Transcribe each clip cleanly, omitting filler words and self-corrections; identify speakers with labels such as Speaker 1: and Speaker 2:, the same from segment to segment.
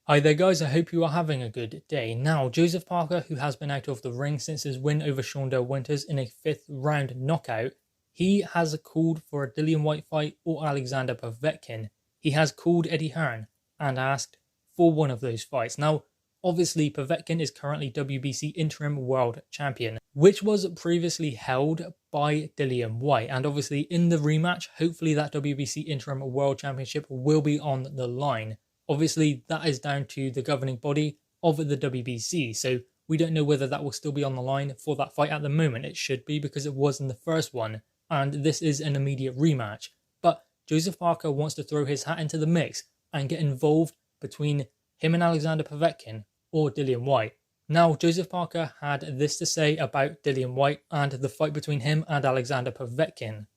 Speaker 1: Hi there guys, I hope you are having a good day. Now, Joseph Parker, who has been out of the ring since his win over Shondell Winters in a 5th round knockout, he has called for a Dillian Whyte fight or Alexander Povetkin. He has called Eddie Hearn and asked for one of those fights. Now, obviously Povetkin is currently WBC Interim World Champion, which was previously held by Dillian Whyte. And obviously in the rematch, hopefully that WBC Interim World Championship will be on the line. Obviously, that is down to the governing body of the WBC, so we don't know whether that will still be on the line for that fight at the moment. It should be because it was in the first one, and this is an immediate rematch. But Joseph Parker wants to throw his hat into the mix and get involved between him and Alexander Povetkin or Dillian Whyte. Now, Joseph Parker had this to say about Dillian Whyte and the fight between him and Alexander Povetkin.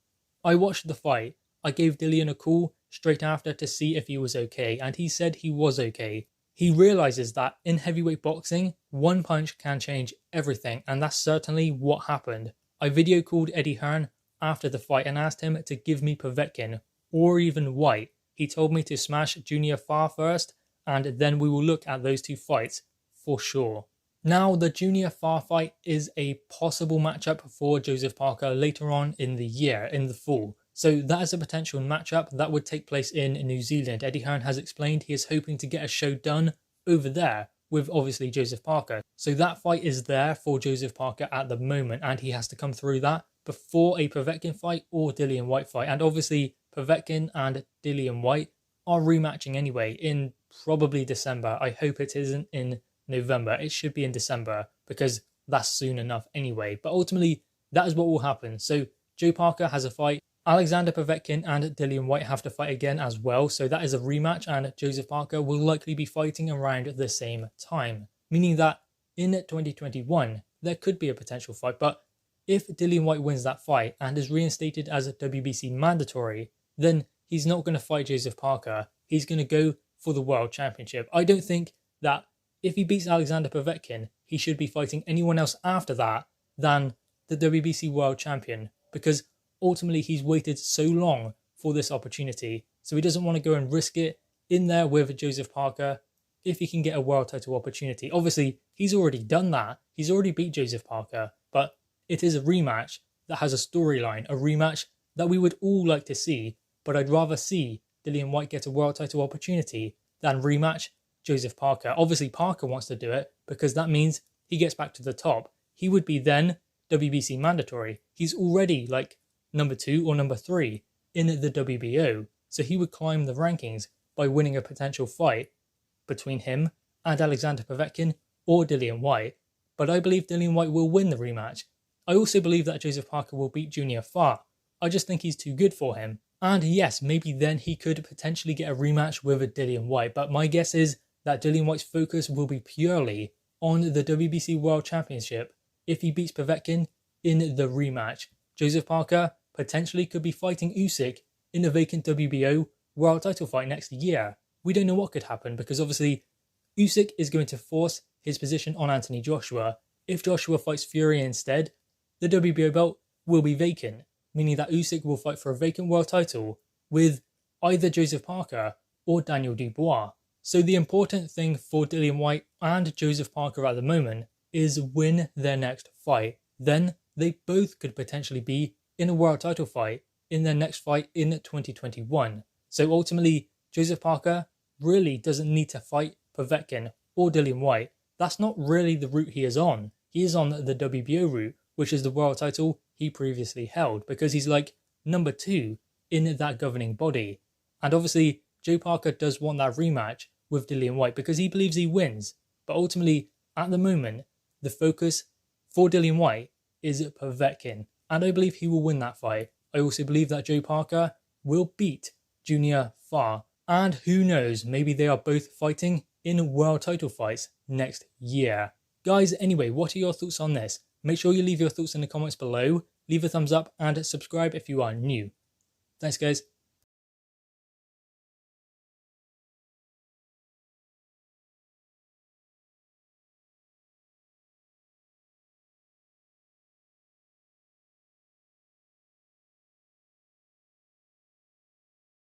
Speaker 1: I watched the fight. I gave Dillian a call straight after to see if he was okay, and he said he was okay. He realizes that in heavyweight boxing, one punch can change everything, and that's certainly what happened. I video called Eddie Hearn after the fight and asked him to give me Povetkin or even Whyte. He told me to smash Junior Farr first, and then we will look at those two fights for sure. Now, the Junior Farr fight is a possible matchup for Joseph Parker later on in the year, in the fall. So that is a potential matchup that would take place in New Zealand. Eddie Hearn has explained he is hoping to get a show done over there with obviously Joseph Parker. So that fight is there for Joseph Parker at the moment, and he has to come through that before a Povetkin fight or Dillian Whyte fight. And obviously Povetkin and Dillian Whyte are rematching anyway in probably December. I hope it isn't in November. It should be in December because that's soon enough anyway. But ultimately that is what will happen. So Joe Parker has a fight. Alexander Povetkin and Dillian Whyte have to fight again as well, so that is a rematch, and Joseph Parker will likely be fighting around the same time, meaning that in 2021 there could be a potential fight. But if Dillian Whyte wins that fight and is reinstated as a WBC mandatory, then he's not going to fight Joseph Parker. He's going to go for the World Championship. I don't think that if he beats Alexander Povetkin, he should be fighting anyone else after that than the WBC World Champion, because ultimately he's waited so long for this opportunity, so he doesn't want to go and risk it in there with Joseph Parker if he can get a world title opportunity. Obviously, he's already done that. He's already beat Joseph Parker, but it is a rematch that has a storyline, a rematch that we would all like to see, but I'd rather see Dillian Whyte get a world title opportunity than rematch Joseph Parker. Obviously, Parker wants to do it because that means he gets back to the top. He would be then WBC mandatory. He's already like number 2 or number 3 in the WBO, so he would climb the rankings by winning a potential fight between him and Alexander Povetkin or Dillian Whyte. But I believe Dillian Whyte will win the rematch. I also believe that Joseph Parker will beat Junior Farr. I just think he's too good for him. And yes, maybe then he could potentially get a rematch with a Dillian Whyte, but my guess is that Dillian Whyte's focus will be purely on the WBC World Championship if he beats Povetkin in the rematch. Joseph Parker potentially could be fighting Usyk in a vacant WBO world title fight next year. We don't know what could happen because obviously Usyk is going to force his position on Anthony Joshua. If Joshua fights Fury instead, the WBO belt will be vacant, meaning that Usyk will fight for a vacant world title with either Joseph Parker or Daniel Dubois. So the important thing for Dillian Whyte and Joseph Parker at the moment is win their next fight. Then they both could potentially be in a world title fight in their next fight in 2021. So ultimately, Joseph Parker really doesn't need to fight Povetkin or Dillian Whyte. That's not really the route he is on. He is on the WBO route, which is the world title he previously held, because he's like number 2 in that governing body. And obviously, Joe Parker does want that rematch with Dillian Whyte because he believes he wins. But ultimately, at the moment, the focus for Dillian Whyte is Povetkin, and I believe he will win that fight. I also believe that Joe Parker will beat Junior Farr, and who knows, maybe they are both fighting in world title fights next year. Guys, anyway, what are your thoughts on this? Make sure you leave your thoughts in the comments below, leave a thumbs up and subscribe if you are new. Thanks guys.